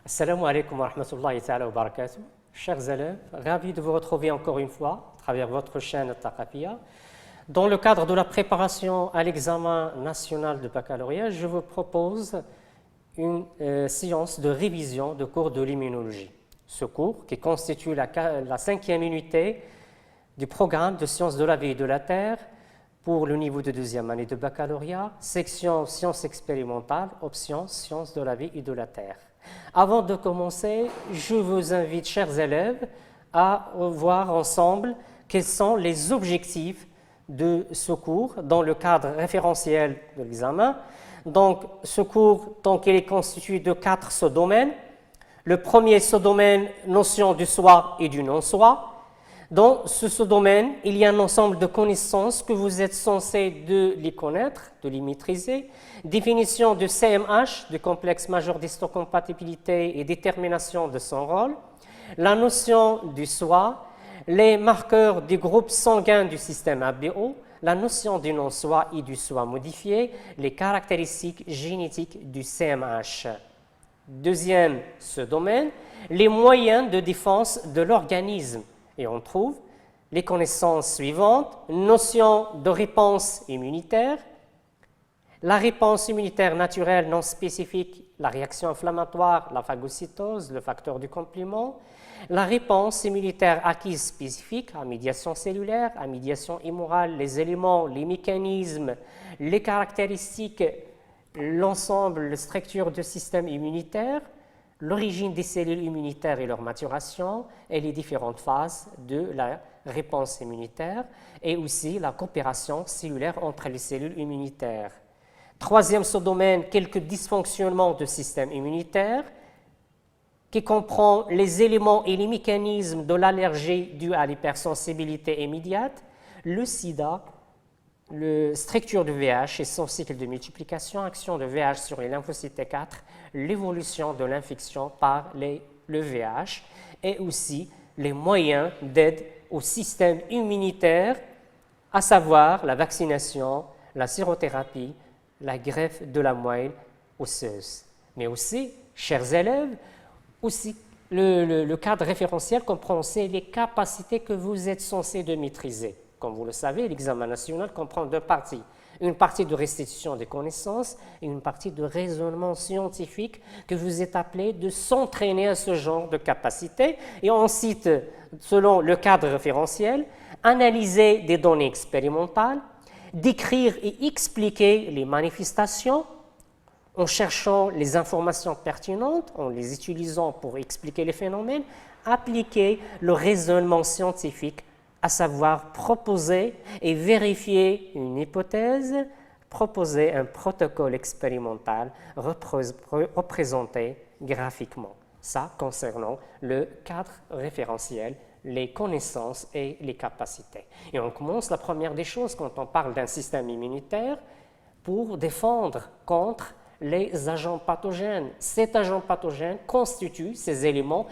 Assalamu alaikum wa rahmatullahi ta'ala wa barakatuh. Chers élèves, ravi de vous retrouver encore une fois à travers votre chaîne Thaqafia. Dans le cadre de la préparation à l'examen national de baccalauréat, je vous propose une séance de révision de cours de l'immunologie. Ce cours, qui constitue la cinquième unité du programme de sciences de la vie et de la terre pour le niveau de deuxième année de baccalauréat, section sciences expérimentales, option sciences de la vie et de la terre. Avant de commencer, je vous invite, chers élèves, à voir ensemble quels sont les objectifs de ce cours dans le cadre référentiel de l'examen. Donc, ce cours, il est constitué de 4 sous-domaines. Le premier sous-domaine, notion du soi et du non-soi. Dans ce sous-domaine, il y a un ensemble de connaissances que vous êtes censés de les connaître, de les maîtriser. Définition du CMH, du complexe majeur d'histocompatibilité et détermination de son rôle. La notion du soi, les marqueurs du groupe sanguin du système ABO, la notion du non-soi et du soi modifié, les caractéristiques génétiques du CMH. Deuxième sous-domaine, les moyens de défense de l'organisme. Et on trouve les connaissances suivantes, notion de réponse immunitaire, la réponse immunitaire naturelle non spécifique, la réaction inflammatoire, la phagocytose, le facteur du complément, la réponse immunitaire acquise spécifique, à médiation cellulaire, à médiation immorale, les éléments, les mécanismes, les caractéristiques, l'ensemble, la structure du système immunitaire, l'origine des cellules immunitaires et leur maturation, et les différentes phases de la réponse immunitaire, et aussi la coopération cellulaire entre les cellules immunitaires. Troisième sous-domaine, quelques dysfonctionnements du système immunitaire, qui comprend les éléments et les mécanismes de l'allergie due à l'hypersensibilité immédiate, le sida, la structure du VH et son cycle de multiplication, action de VH sur les lymphocytes T4, l'évolution de l'infection par le VH et aussi les moyens d'aide au système immunitaire, à savoir la vaccination, la sérothérapie, la greffe de la moelle osseuse. Mais aussi, chers élèves, aussi le cadre référentiel comprend aussi les capacités que vous êtes censés de maîtriser. Comme vous le savez, l'examen national comprend 2 parties. Une partie de restitution des connaissances et une partie de raisonnement scientifique que vous êtes appelés de s'entraîner à ce genre de capacité. Et ensuite, selon le cadre référentiel, analyser des données expérimentales, décrire et expliquer les manifestations en cherchant les informations pertinentes, en les utilisant pour expliquer les phénomènes, appliquer le raisonnement scientifique, à savoir proposer et vérifier une hypothèse, proposer un protocole expérimental représenté graphiquement. Ça concernant le cadre référentiel, les connaissances et les capacités. Et on commence la première des choses quand on parle d'un système immunitaire pour défendre contre les agents pathogènes. Cet agent pathogène constitue ces éléments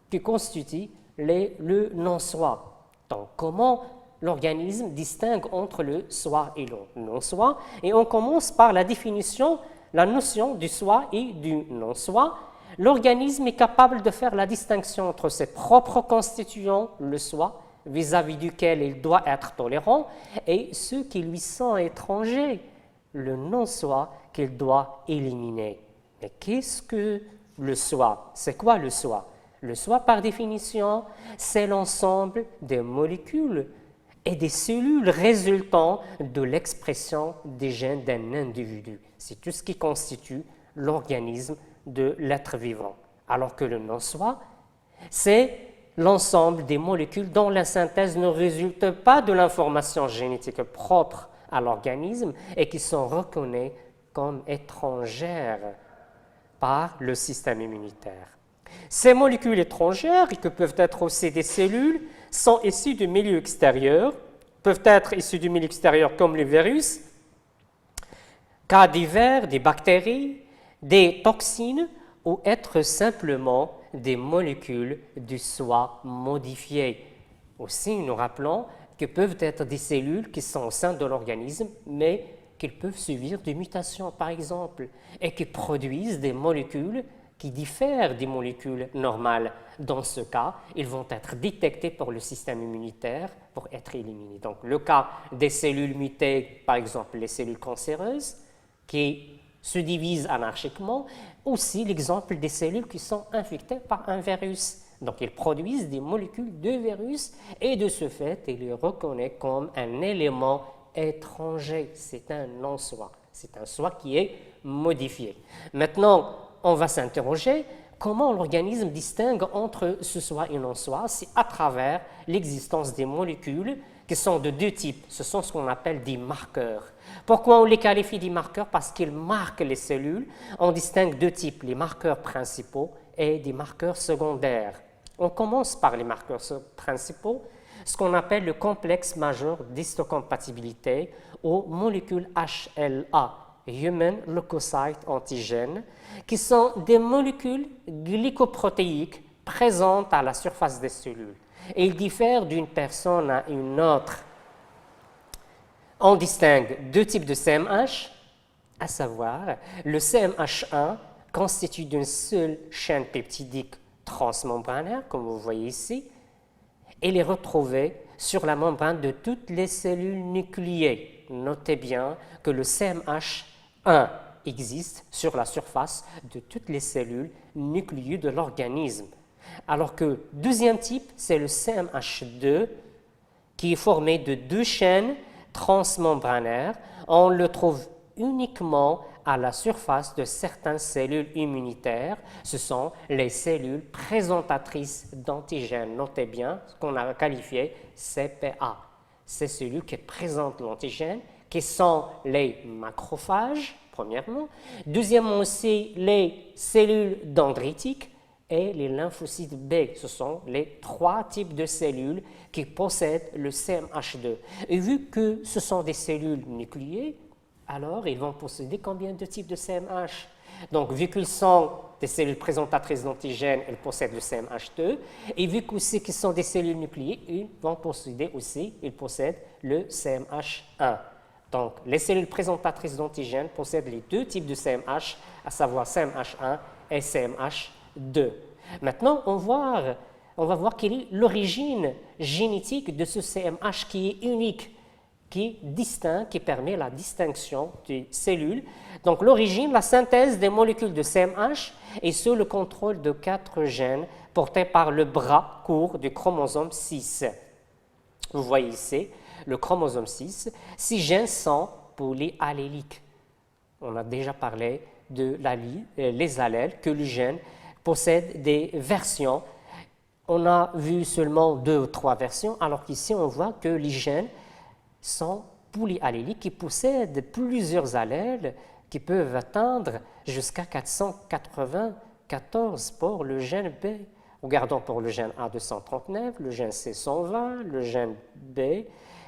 qui constituent le non-soi. Donc, comment l'organisme distingue entre le soi et le non-soi? Et on commence par la définition, la notion du soi et du non-soi. L'organisme est capable de faire la distinction entre ses propres constituants, le soi, vis-à-vis duquel il doit être tolérant, et ceux qui lui sont étrangers, le non-soi qu'il doit éliminer. Mais qu'est-ce que le soi? C'est quoi le soi? Le soi, par définition, c'est l'ensemble des molécules et des cellules résultant de l'expression des gènes d'un individu. C'est tout ce qui constitue l'organisme de l'être vivant. Alors que le non-soi, c'est l'ensemble des molécules dont la synthèse ne résulte pas de l'information génétique propre à l'organisme et qui sont reconnues comme étrangères par le système immunitaire. Ces molécules étrangères, qui peuvent être aussi des cellules, sont issues du milieu extérieur, peuvent être issues du milieu extérieur comme les virus, cas divers, des bactéries, des toxines, ou être simplement des molécules du soi modifiées. Aussi, nous rappelons que peuvent être des cellules qui sont au sein de l'organisme, mais qu'ils peuvent subir des mutations, par exemple, et qui produisent des molécules qui diffèrent des molécules normales. Dans ce cas, ils vont être détectés par le système immunitaire pour être éliminés. Donc, le cas des cellules mutées, par exemple les cellules cancéreuses, qui se divisent anarchiquement, aussi l'exemple des cellules qui sont infectées par un virus. Donc, ils produisent des molécules de virus et de ce fait, ils les reconnaissent comme un élément étranger. C'est un non-soi. C'est un soi qui est modifié. Maintenant, on va s'interroger comment l'organisme distingue entre ce soi et non-soi. C'est à travers l'existence des molécules qui sont de deux types. Ce sont ce qu'on appelle des marqueurs. Pourquoi on les qualifie des marqueurs? Parce qu'ils marquent les cellules. On distingue deux types, les marqueurs principaux et des marqueurs secondaires. On commence par les marqueurs principaux, ce qu'on appelle le complexe majeur d'histocompatibilité aux molécules HLA, Human Leukocyte Antigen, qui sont des molécules glycoprotéiques présentes à la surface des cellules. Et ils diffèrent d'une personne à une autre. On distingue deux types de CMH, à savoir le CMH1 constitué d'une seule chaîne peptidique transmembranaire, comme vous voyez ici, et les retrouver sur la membrane de toutes les cellules nucléées. Notez bien que le CMH1 existe sur la surface de toutes les cellules nucléées de l'organisme. Alors que le deuxième type, c'est le CMH2, qui est formé de deux chaînes transmembranaires. On le trouve uniquement à la surface de certaines cellules immunitaires. Ce sont les cellules présentatrices d'antigènes. Notez bien ce qu'on a qualifié CPA. Ces cellules qui présentent l'antigène, qui sont les macrophages, premièrement. Deuxièmement aussi, les cellules dendritiques et les lymphocytes B. Ce sont les trois types de cellules qui possèdent le CMH2. Et vu que ce sont des cellules nucléées, alors ils vont posséder combien de types de CMH? Donc, vu qu'ils sont des cellules présentatrices d'antigènes, elles possèdent le CMH2. Et vu qu'aussi qu'ils sont des cellules nucléées, ils vont posséder aussi, ils possèdent le CMH1. Donc, les cellules présentatrices d'antigènes possèdent les deux types de CMH, à savoir CMH1 et CMH2. Maintenant, on va voir quelle est l'origine génétique de ce CMH qui est unique, qui est distinct, qui permet la distinction des cellules. Donc, l'origine, la synthèse des molécules de CMH est sous le contrôle de 4 gènes portés par le bras court du chromosome 6. Vous voyez ici le chromosome 6. Ces gènes sont polyalléliques. On a déjà parlé de les allèles, que le gène possède des versions. On a vu seulement 2 ou 3 versions, alors qu'ici, on voit que les gènes sont polyalléliques qui possèdent plusieurs allèles qui peuvent atteindre jusqu'à 494 pour le gène B. Regardons pour le gène A239, le gène C120, le gène B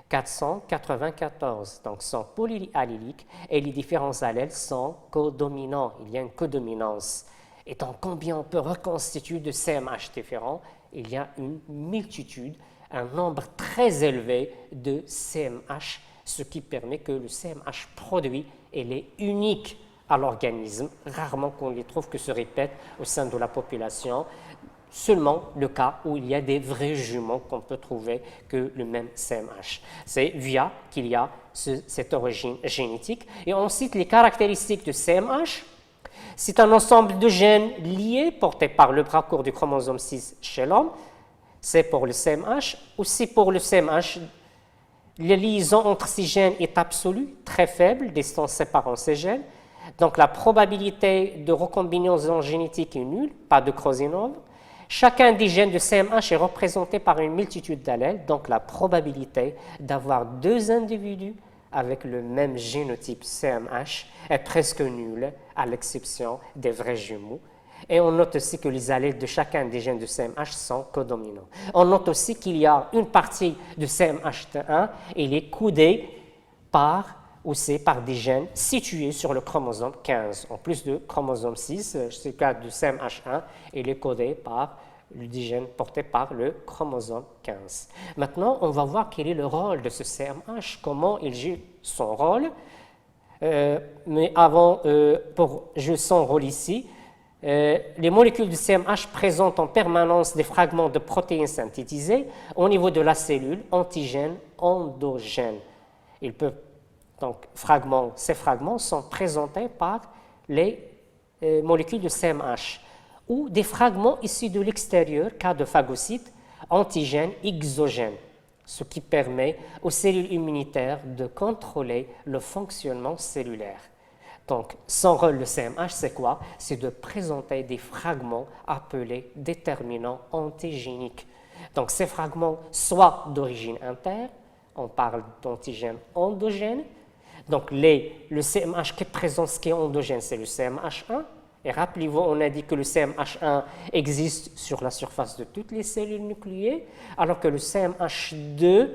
494. Donc, sont polyalléliques et les différents allèles sont codominants. Il y a une codominance. Et donc, combien on peut reconstituer de CMH différents? Il y a une multitude, un nombre très élevé de CMH, ce qui permet que le CMH produit, il est unique à l'organisme. Rarement qu'on les trouve que se répètent au sein de la population. Seulement le cas où il y a des vrais jumeaux qu'on peut trouver que le même CMH. C'est via qu'il y a cette origine génétique. Et on cite les caractéristiques de CMH. C'est un ensemble de gènes liés portés par le bras court du chromosome 6 chez l'homme. C'est pour le CMH. Aussi pour le CMH, la liaison entre ces gènes est absolue, très faible, distance séparant ces gènes. Donc la probabilité de recombinaison génétique est nulle, pas de crossover. Chacun des gènes de CMH est représenté par une multitude d'allèles, donc la probabilité d'avoir 2 individus avec le même génotype CMH est presque nulle, à l'exception des vrais jumeaux. Et on note aussi que les allèles de chacun des gènes de CMH sont codominants. On note aussi qu'il y a une partie de CMH1, et il est codé par des gènes situés sur le chromosome 15. En plus du chromosome 6, c'est le cas du CMH1, il est codé par des gènes portés par le chromosome 15. Maintenant, on va voir quel est le rôle de ce CMH, comment il joue son rôle. Mais avant, pour jouer son rôle ici, Les molécules du CMH présentent en permanence des fragments de protéines synthétisées au niveau de la cellule, antigènes, endogènes. Ces fragments sont présentés par les molécules de CMH ou des fragments issus de l'extérieur, cas de phagocytes, antigènes, exogènes, ce qui permet aux cellules immunitaires de contrôler le fonctionnement cellulaire. Donc, son rôle, le CMH, c'est quoi? C'est de présenter des fragments appelés déterminants antigéniques. Donc, ces fragments, soit d'origine interne, on parle d'antigènes endogènes. Donc, le CMH qui présente ce qui est endogène, c'est le CMH1. Et rappelez-vous, on a dit que le CMH1 existe sur la surface de toutes les cellules nucléées, alors que le CMH2,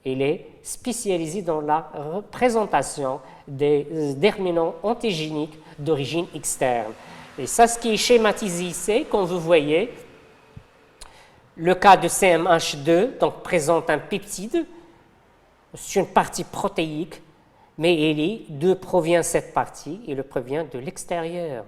il est spécialisé dans la représentation des déterminants antigéniques d'origine externe. Et ça, ce qui est schématisé ici, comme vous voyez, le cas de CMH2 donc, présente un peptide, c'est une partie protéique, mais d'où provient cette partie? Il provient de l'extérieur.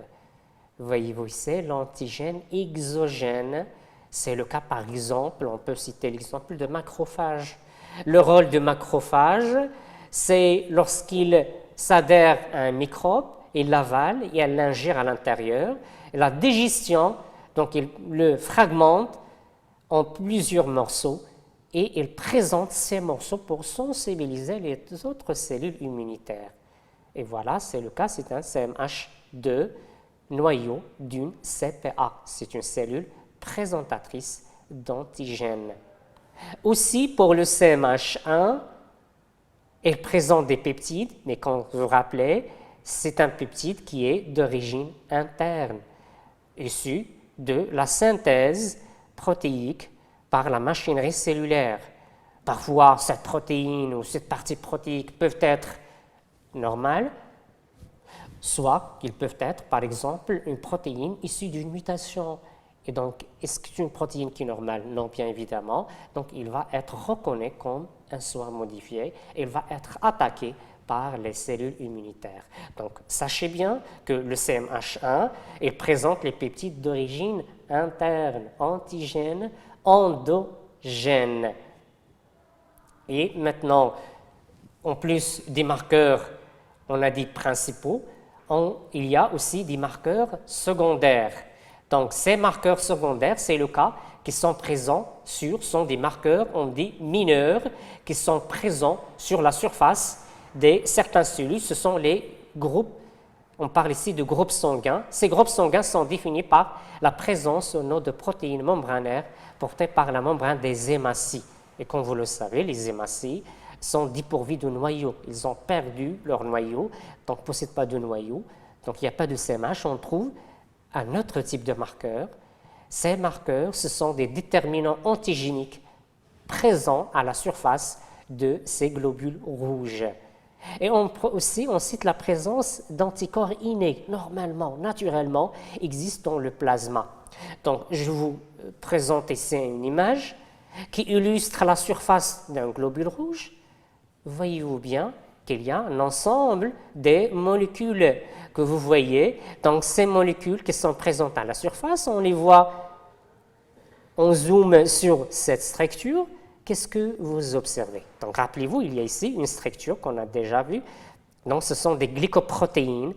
Voyez-vous ici, l'antigène exogène, c'est le cas par exemple, on peut citer l'exemple de macrophage. Le rôle de macrophage, c'est lorsqu'il s'adhère à un microbe, il l'avale et elle l'ingère à l'intérieur. La digestion, donc il le fragmente en plusieurs morceaux et il présente ces morceaux pour sensibiliser les autres cellules immunitaires. Et voilà, c'est le cas, c'est un CMH2, noyau d'une CPA. C'est une cellule présentatrice d'antigènes. Aussi, pour le CMH1, il présente des peptides, mais quand vous vous rappelez, c'est un peptide qui est d'origine interne, issu de la synthèse protéique par la machinerie cellulaire. Parfois, cette protéine ou cette partie protéique peuvent être normales, soit qu'ils peuvent être, par exemple, une protéine issue d'une mutation. Et donc, est-ce que c'est une protéine qui est normale? Non, bien évidemment. Donc, il va être reconnu comme un soin modifié et il va être attaqué par les cellules immunitaires. Donc, sachez bien que le CMH1, il présente les peptides d'origine interne, antigènes, endogènes. Et maintenant, en plus des marqueurs, on a dit principaux, il y a aussi des marqueurs secondaires. Donc, ces marqueurs secondaires, c'est le cas, qui sont présents sont des marqueurs, on dit mineurs, qui sont présents sur la surface de certaines cellules. Ce sont les groupes, on parle ici de groupes sanguins. Ces groupes sanguins sont définis par la présence ou non de protéines membranaires portées par la membrane des hématies. Et comme vous le savez, les hématies sont dépourvus de noyau. Ils ont perdu leur noyau, donc ne possèdent pas de noyau. Donc, il n'y a pas de CMH. On trouve un autre type de marqueur. Ces marqueurs, ce sont des déterminants antigéniques présents à la surface de ces globules rouges. Et on cite la présence d'anticorps innés, normalement, naturellement, existent dans le plasma. Donc, je vous présente ici une image qui illustre la surface d'un globule rouge. Voyez-vous bien qu'il y a un ensemble des molécules que vous voyez. Donc, ces molécules qui sont présentes à la surface, on les voit, on zoome sur cette structure. Qu'est-ce que vous observez? Donc, rappelez-vous, il y a ici une structure qu'on a déjà vue. Donc, ce sont des glycoprotéines,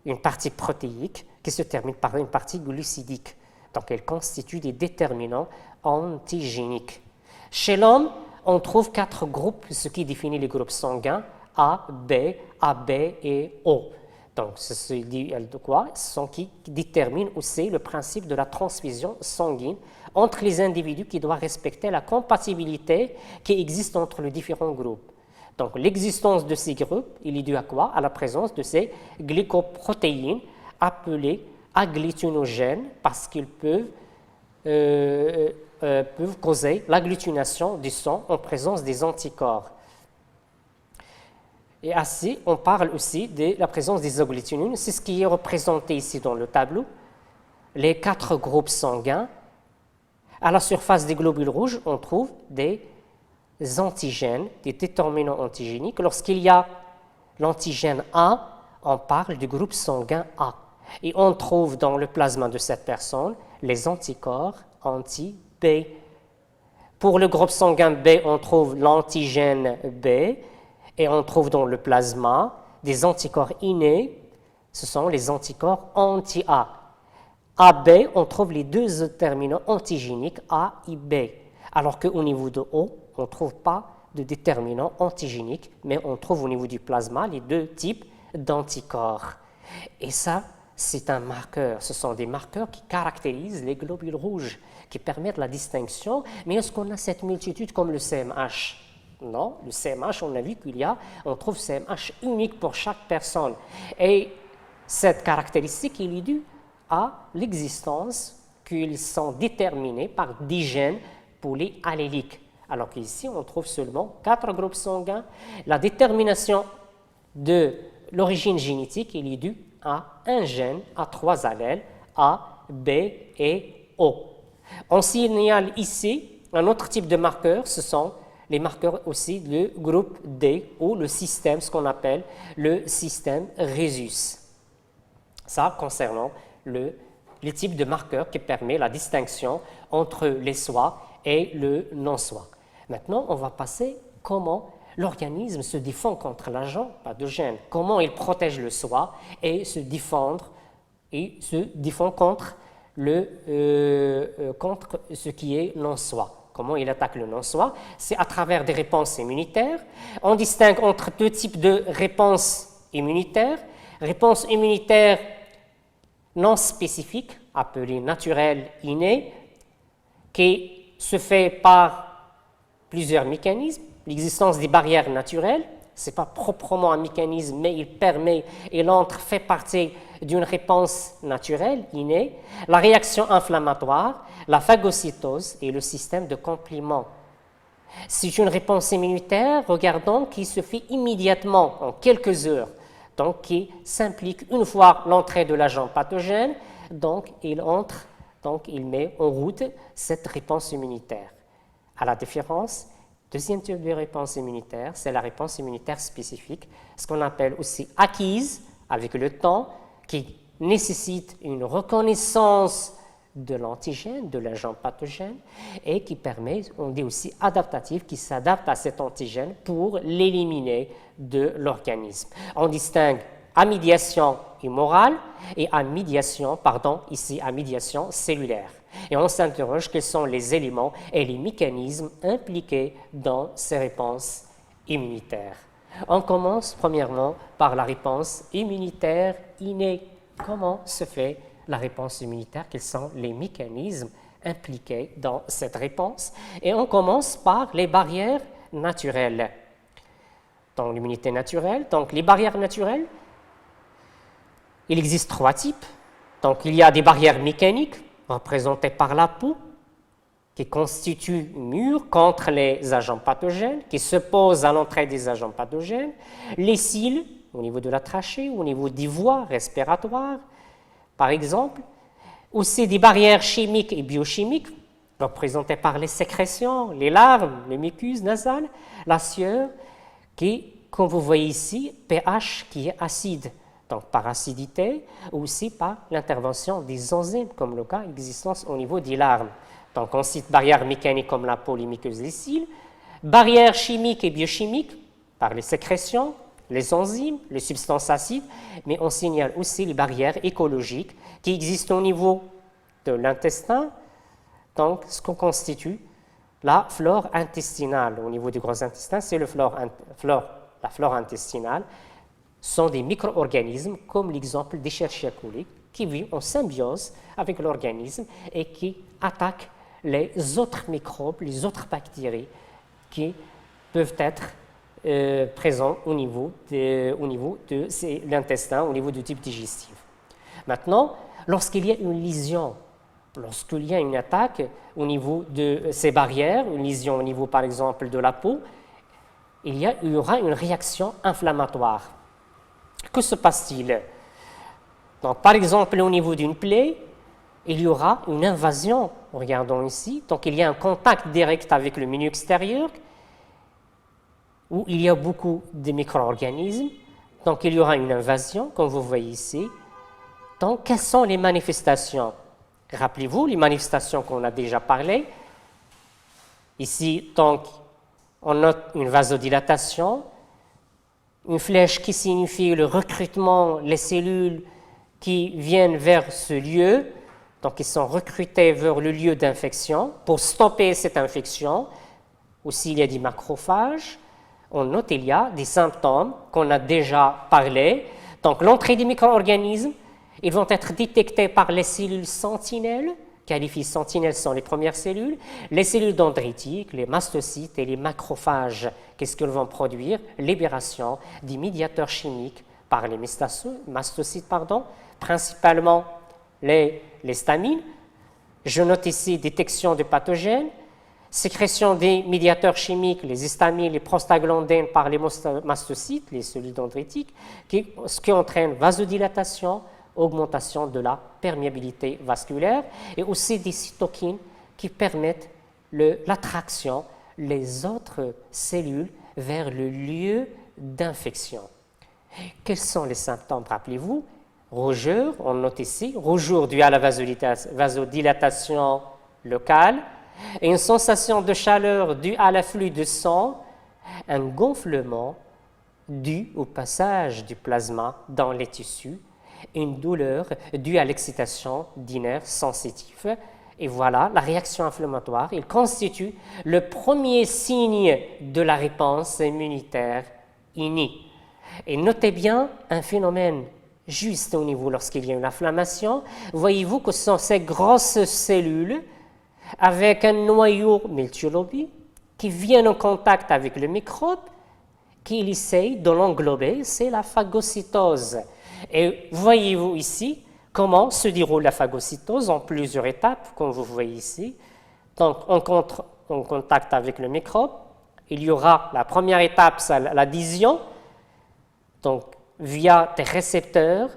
une partie protéique qui se termine par une partie glucidique. Donc, elles constituent des déterminants antigéniques. Chez l'homme, on trouve 4 groupes, ce qui définit les groupes sanguins A, B, AB et O. Donc, ce de quoi? Ce sont qui déterminent aussi le principe de la transfusion sanguine entre les individus qui doivent respecter la compatibilité qui existe entre les différents groupes. Donc, l'existence de ces groupes, il est dû à quoi? À la présence de ces glycoprotéines appelées agglutinogènes parce qu'ils peuvent causer l'agglutination du sang en présence des anticorps. Et ainsi, on parle aussi de la présence des agglutinines. C'est ce qui est représenté ici dans le tableau. Les 4 groupes sanguins. À la surface des globules rouges, on trouve des antigènes, des déterminants antigéniques. Lorsqu'il y a l'antigène A, on parle du groupe sanguin A. Et on trouve dans le plasma de cette personne les anticorps anti-B. Pour le groupe sanguin B, on trouve l'antigène B et on trouve dans le plasma des anticorps innés, ce sont les anticorps anti-A. AB, on trouve les deux terminaux antigéniques A et B, alors qu'au niveau de O, on ne trouve pas de déterminant antigénique, mais on trouve au niveau du plasma les deux types d'anticorps. Et ça, c'est un marqueur. Ce sont des marqueurs qui caractérisent les globules rouges, qui permettent la distinction. Mais est-ce qu'on a cette multitude comme le CMH? Non, le CMH, on a vu on trouve CMH unique pour chaque personne. Et cette caractéristique, il est due à l'existence qu'ils sont déterminés par des gènes polyalléliques. Alors qu'ici, on trouve seulement 4 groupes sanguins. La détermination de l'origine génétique, il est due à un gène à 3 allèles, A, B et O. On signale ici un autre type de marqueur, ce sont les marqueurs aussi du groupe D ou le système, ce qu'on appelle le système Rhésus. Ça concernant le type de marqueur qui permet la distinction entre les soies et le non-soi. Maintenant, on va passer comment l'organisme se défend contre l'agent pathogène, comment il protège le soi et se défend contre ce qui est non-soi. Comment il attaque le non-soi? C'est à travers des réponses immunitaires. On distingue entre deux types de réponses immunitaires. Réponse immunitaire non spécifique, appelée naturelle innée, qui se fait par plusieurs mécanismes. L'existence des barrières naturelles, ce n'est pas proprement un mécanisme, mais fait partie d'une réponse naturelle, innée, la réaction inflammatoire, la phagocytose et le système de complément. C'est une réponse immunitaire, regardons, qui se fait immédiatement, en quelques heures, donc qui s'implique une fois l'entrée de l'agent pathogène, donc il met en route cette réponse immunitaire. À la différence, deuxième type de réponse immunitaire, c'est la réponse immunitaire spécifique, ce qu'on appelle aussi acquise avec le temps, qui nécessite une reconnaissance de l'antigène, de l'agent pathogène, et qui permet, on dit aussi adaptative, qui s'adapte à cet antigène pour l'éliminer de l'organisme. On distingue à médiation humorale et à médiation cellulaire. Et on s'interroge quels sont les éléments et les mécanismes impliqués dans ces réponses immunitaires. On commence premièrement par la réponse immunitaire innée. Comment se fait la réponse immunitaire? Quels sont les mécanismes impliqués dans cette réponse? Et on commence par les barrières naturelles. Dans l'immunité naturelle, donc les barrières naturelles, il existe 3 types. Donc il y a des barrières mécaniques représentées par la peau, qui constituent un mur contre les agents pathogènes, qui s'opposent à l'entrée des agents pathogènes, les cils au niveau de la trachée, au niveau des voies respiratoires, par exemple, aussi des barrières chimiques et biochimiques, représentées par les sécrétions, les larmes, les muqueuses nasales, la sueur, qui, comme vous voyez ici, pH qui est acide, donc par acidité, ou aussi par l'intervention des enzymes, comme le cas existence au niveau des larmes. Donc on cite barrières mécaniques comme la peau, les muqueuses, les cils, barrières chimiques et biochimiques par les sécrétions, les enzymes, les substances acides, mais on signale aussi les barrières écologiques qui existent au niveau de l'intestin, donc ce qu'on constitue la flore intestinale. Au niveau du gros intestin, c'est la flore intestinale. Sont des micro-organismes, comme l'exemple des Escherichia coli, qui vivent en symbiose avec l'organisme et qui attaquent les autres microbes, les autres bactéries qui peuvent être présents au niveau de l'intestin, au niveau du tube digestif. Maintenant, lorsqu'il y a une lésion, lorsqu'il y a une attaque au niveau de ces barrières, une lésion au niveau par exemple de la peau, il y aura une réaction inflammatoire. Que se passe-t-il? Donc, par exemple, au niveau d'une plaie, il y aura une invasion. Regardons ici. Donc, il y a un contact direct avec le milieu extérieur où il y a beaucoup de micro-organismes. Donc, il y aura une invasion, comme vous voyez ici. Donc, quelles sont les manifestations? Rappelez-vous les manifestations qu'on a déjà parlé. Ici, donc, on note une vasodilatation, une flèche qui signifie le recrutement, les cellules qui viennent vers ce lieu, donc ils sont recrutés vers le lieu d'infection pour stopper cette infection. Aussi, il y a des macrophages. On note qu'il y a des symptômes qu'on a déjà parlé. Donc, l'entrée des micro-organismes, ils vont être détectés par les cellules sentinelles. Qualifiées sentinelles sont les premières cellules. Les cellules dendritiques, les mastocytes et les macrophages. Qu'est-ce qu'ils vont produire? Libération des médiateurs chimiques par les mastocytes, principalement les stamines. Je note ici détection de pathogènes, sécrétion des médiateurs chimiques, les histamines, les prostaglandines par les mastocytes, les cellules dendritiques, ce qui entraîne vasodilatation, augmentation de la perméabilité vasculaire et aussi des cytokines qui permettent l'attraction des autres cellules vers le lieu d'infection. Quels sont les symptômes? Rappelez-vous, rougeur, on note ici, rougeur due à la vasodilatation locale, et une sensation de chaleur due à l'afflux de sang, un gonflement dû au passage du plasma dans les tissus, une douleur due à l'excitation des nerfs sensitifs. Et voilà, la réaction inflammatoire, il constitue le premier signe de la réponse immunitaire innée. Et notez bien un phénomène juste au niveau lorsqu'il y a une inflammation. Voyez-vous que ce sont ces grosses cellules avec un noyau multilobé qui viennent en contact avec le microbe, qui essaye de l'englober, c'est la phagocytose. Et voyez-vous ici comment se déroule la phagocytose en plusieurs étapes, comme vous voyez ici. Donc, en contact avec le microbe, il y aura la première étape, c'est l'adhésion. Donc, via des récepteurs,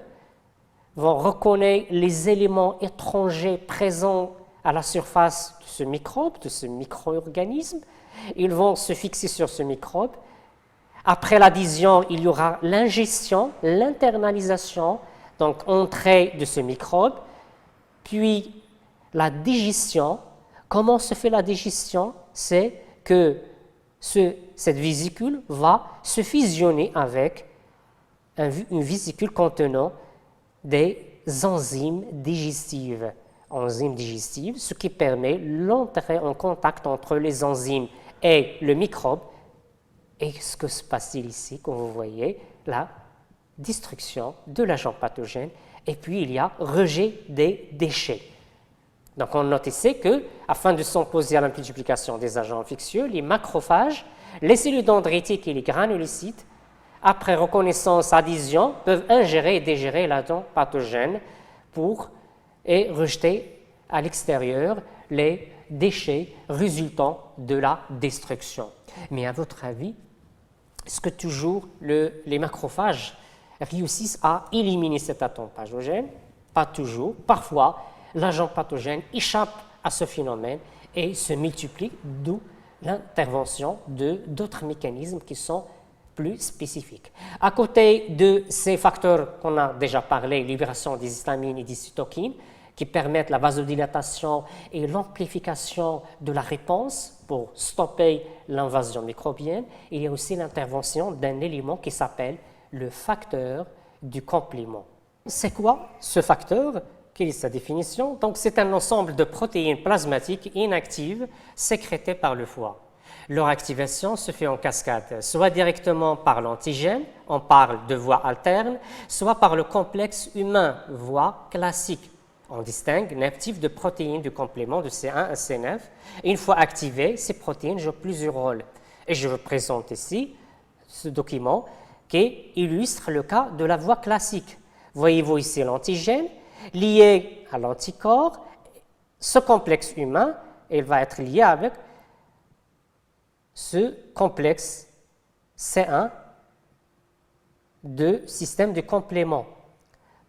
vont reconnaître les éléments étrangers présents à la surface de ce microbe, de ce micro-organisme. Ils vont se fixer sur ce microbe. Après l'adhésion, il y aura l'ingestion, l'internalisation, donc entrée de ce microbe, puis la digestion. Comment se fait la digestion? C'est que cette vésicule va se fusionner avec une vésicule contenant des enzymes digestives. Ce qui permet l'entrée en contact entre les enzymes et le microbe. Et ce que se passe-t-il ici, comme vous voyez, la destruction de l'agent pathogène, et puis il y a rejet des déchets. Donc on note ici que, afin de s'opposer à la multiplication des agents infectieux, les macrophages, les cellules dendritiques et les granulocytes, après reconnaissance adhésion, peuvent ingérer et digérer l'agent pathogène et rejeter à l'extérieur les déchets résultant de la destruction. Mais à votre avis, est-ce que toujours les macrophages réussissent à éliminer cet agent pathogène? Pas toujours. Parfois, l'agent pathogène échappe à ce phénomène et se multiplie, d'où l'intervention d'autres mécanismes qui sont plus spécifiques. À côté de ces facteurs qu'on a déjà parlé, libération des histamines et des cytokines, qui permettent la vasodilatation et l'amplification de la réponse pour stopper l'invasion microbienne, il y a aussi l'intervention d'un élément qui s'appelle le facteur du complément. C'est quoi ce facteur? Quelle est sa définition? Donc, c'est un ensemble de protéines plasmatiques inactives sécrétées par le foie. Leur activation se fait en cascade, soit directement par l'antigène, on parle de voie alterne, soit par le complexe humain, voie classique. On distingue 9 types de protéines du complément de C1 à C9. Et une fois activées, ces protéines jouent plusieurs rôles. Et je vous présente ici ce document qui illustre le cas de la voie classique. Voyez-vous ici l'antigène lié à l'anticorps. Ce complexe humain, il va être lié avec ce complexe C1 de système de complément.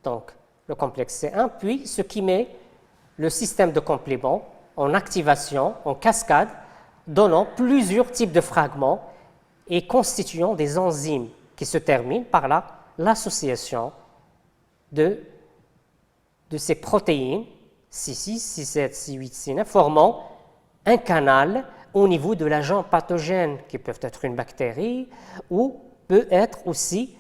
Donc, le complexe C1, puis ce qui met le système de complément en activation, en cascade, donnant plusieurs types de fragments et constituant des enzymes qui se terminent par l'association de de ces protéines, C6, C7, C8, C9, formant un canal au niveau de l'agent pathogène, qui peuvent être une bactérie ou peut être aussi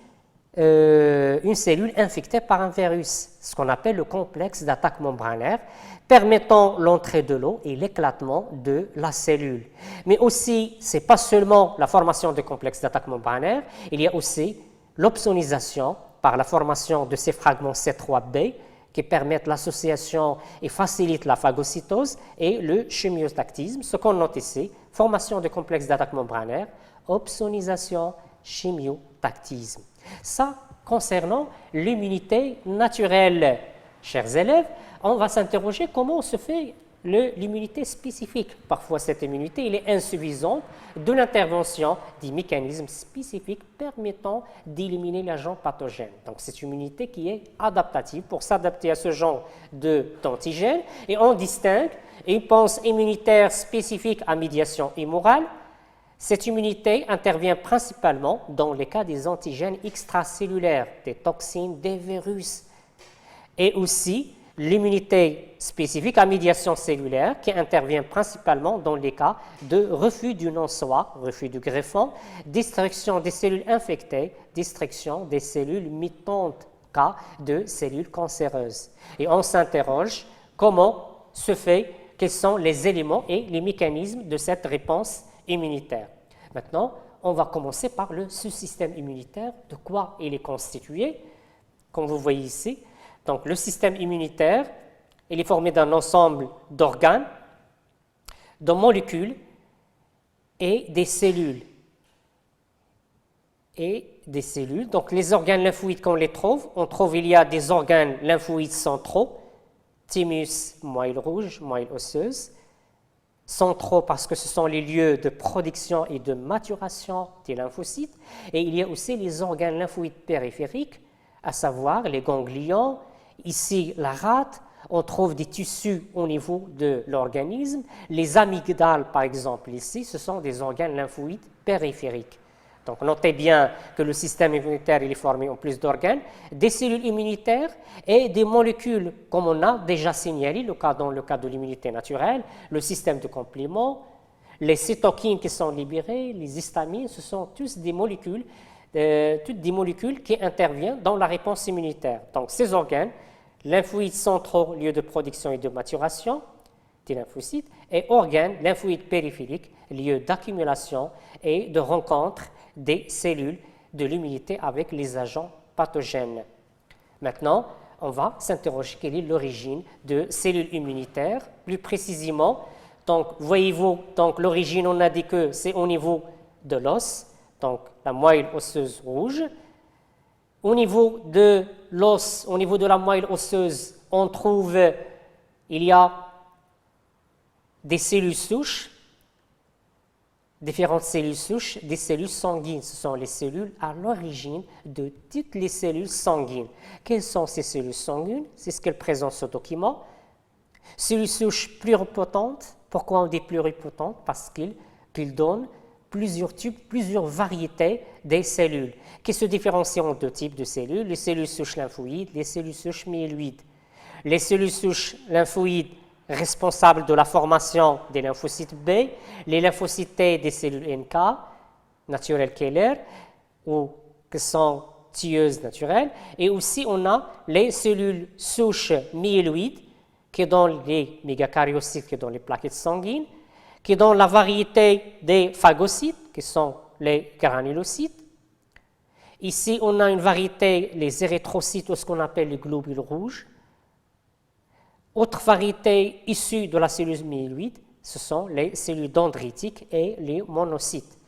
une cellule infectée par un virus, ce qu'on appelle le complexe d'attaque membranaire, permettant l'entrée de l'eau et l'éclatement de la cellule. Mais aussi, ce n'est pas seulement la formation de complexe d'attaque membranaire, il y a aussi l'opsonisation par la formation de ces fragments C3b qui permettent l'association et facilitent la phagocytose, et le chimiotactisme, ce qu'on note ici, formation de complexe d'attaque membranaire, opsonisation, chimiotactisme. Ça, concernant l'immunité naturelle. Chers élèves, on va s'interroger comment se fait l'immunité spécifique. Parfois, cette immunité elle est insuffisante de l'intervention des mécanismes spécifiques permettant d'éliminer l'agent pathogène. Donc, c'est une immunité qui est adaptative pour s'adapter à ce genre d'antigènes. Et on distingue une réponse immunitaire spécifique à médiation immorale. Cette immunité intervient principalement dans les cas des antigènes extracellulaires, des toxines, des virus, et aussi l'immunité spécifique à médiation cellulaire qui intervient principalement dans les cas de refus du non-soi, refus du greffon, destruction des cellules infectées, destruction des cellules mutantes, cas de cellules cancéreuses. Et on s'interroge comment se fait, quels sont les éléments et les mécanismes de cette réponse immunitaire. Maintenant, on va commencer par le sous-système immunitaire, de quoi il est constitué, comme vous voyez ici. Donc, le système immunitaire, il est formé d'un ensemble d'organes, de molécules et des cellules. Donc, les organes lymphoïdes, quand on trouve il y a des organes lymphoïdes centraux, thymus, moelle rouge, moelle osseuse, centraux parce que ce sont les lieux de production et de maturation des lymphocytes, et il y a aussi les organes lymphoïdes périphériques, à savoir les ganglions. Ici, la rate, on trouve des tissus au niveau de l'organisme. Les amygdales, par exemple, ici, ce sont des organes lymphoïdes périphériques. Donc, notez bien que le système immunitaire il est formé en plus d'organes, des cellules immunitaires et des molécules, comme on a déjà signalé dans le cas de l'immunité naturelle, le système de complément, les cytokines qui sont libérées, les histamines, ce sont tous des molécules, toutes des molécules qui interviennent dans la réponse immunitaire. Donc, ces organes, lymphoïdes centraux, lieu de production et de maturation des lymphocytes, et organes lymphoïdes périphériques, lieu d'accumulation et de rencontre des cellules de l'immunité avec les agents pathogènes. Maintenant, on va s'interroger quelle est l'origine de cellules immunitaires, plus précisément. Donc, voyez-vous, l'origine, on a dit que c'est au niveau de l'os, donc la moelle osseuse rouge. Au niveau de l'os, au niveau de la moelle osseuse, on trouve, il y a des cellules souches, différentes cellules souches, des cellules sanguines. Ce sont les cellules à l'origine de toutes les cellules sanguines. Quelles sont ces cellules sanguines? C'est ce qu'elle présente ce document. Cellules souches pluripotentes. Pourquoi on dit pluripotentes? Parce qu'ils donnent plusieurs types, plusieurs variétés des cellules, qui se différencient en deux types de cellules, les cellules souches lymphoïdes, les cellules souches myéloïdes. Les cellules souches lymphoïdes responsables de la formation des lymphocytes B, les lymphocytes T des cellules NK, naturelles Keller, ou qui sont tueuses naturelles, et aussi on a les cellules souches myéloïdes qui donnent les mégacaryocytes, qui donnent les plaquettes sanguines, qui donnent la variété des phagocytes, qui sont les granulocytes. Ici, on a une variété, les érythrocytes, ou ce qu'on appelle les globules rouges. Autre variété issue de la cellule myéloïde, ce sont les cellules dendritiques et les monocytes.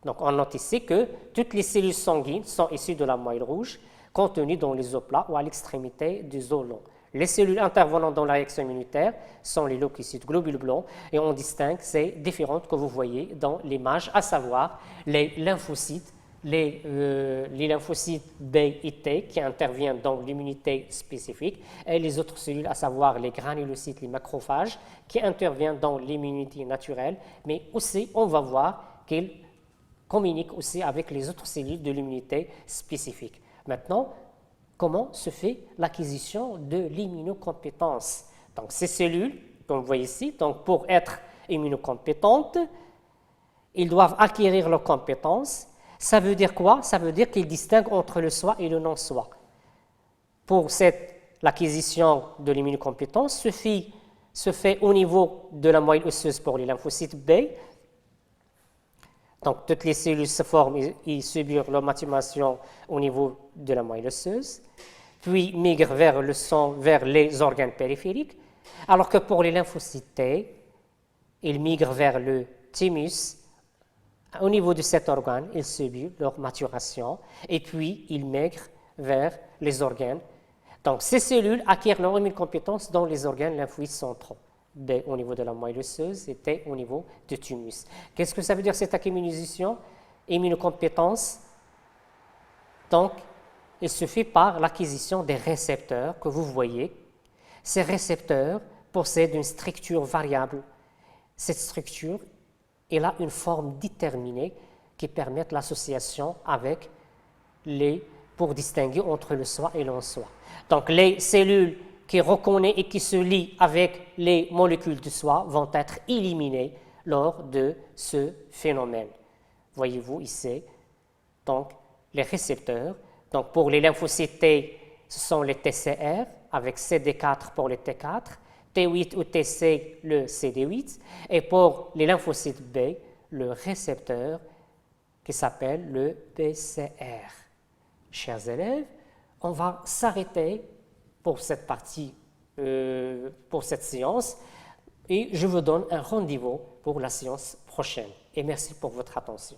Donc, on note ici que toutes les cellules sanguines sont issues de la moelle rouge, contenues dans les os plats ou à l'extrémité des os longs. Les cellules intervenant dans la réaction immunitaire sont les leucocytes, globules blancs, et on distingue ces différentes que vous voyez dans l'image, à savoir les lymphocytes, les lymphocytes B et T qui interviennent dans l'immunité spécifique, et les autres cellules, à savoir les granulocytes, les macrophages, qui interviennent dans l'immunité naturelle, mais aussi on va voir qu'ils communiquent aussi avec les autres cellules de l'immunité spécifique. Maintenant, comment se fait l'acquisition de l'immunocompétence. Donc, ces cellules, comme vous voyez ici, donc pour être immunocompétentes, ils doivent acquérir leurs compétences. Ça veut dire quoi? Ça veut dire qu'ils distinguent entre le soi et le non-soi. Pour l'acquisition de l'immunocompétence se fait au niveau de la moelle osseuse pour les lymphocytes B. Donc, toutes les cellules se forment et subissent leur maturation au niveau de la moelle osseuse, puis migrent vers le sang, vers les organes périphériques, alors que pour les lymphocytes T, ils migrent vers le thymus. Au niveau de cet organe, ils subissent leur maturation et puis ils migrent vers les organes. Donc, ces cellules acquièrent leur immunocompétence dans les organes lymphoïdes centraux, B au niveau de la moelle osseuse et T au niveau du thymus. Qu'est-ce que ça veut dire cette immunisation? Immunocompétence. Donc, il se fait par l'acquisition des récepteurs que vous voyez. Ces récepteurs possèdent une structure variable. Cette structure, elle a une forme déterminée qui permet l'association avec pour distinguer entre le soi et le non-soi. Donc, les cellules qui reconnaissent et qui se lient avec les molécules du soi vont être éliminées lors de ce phénomène. Voyez-vous ici, donc, les récepteurs. Donc, pour les lymphocytes T, ce sont les TCR, avec CD4 pour les T4, T8 ou TC, le CD8, et pour les lymphocytes B, le récepteur qui s'appelle le PCR. Chers élèves, on va s'arrêter pour cette partie, pour cette séance, et je vous donne un rendez-vous pour la séance prochaine. Et merci pour votre attention.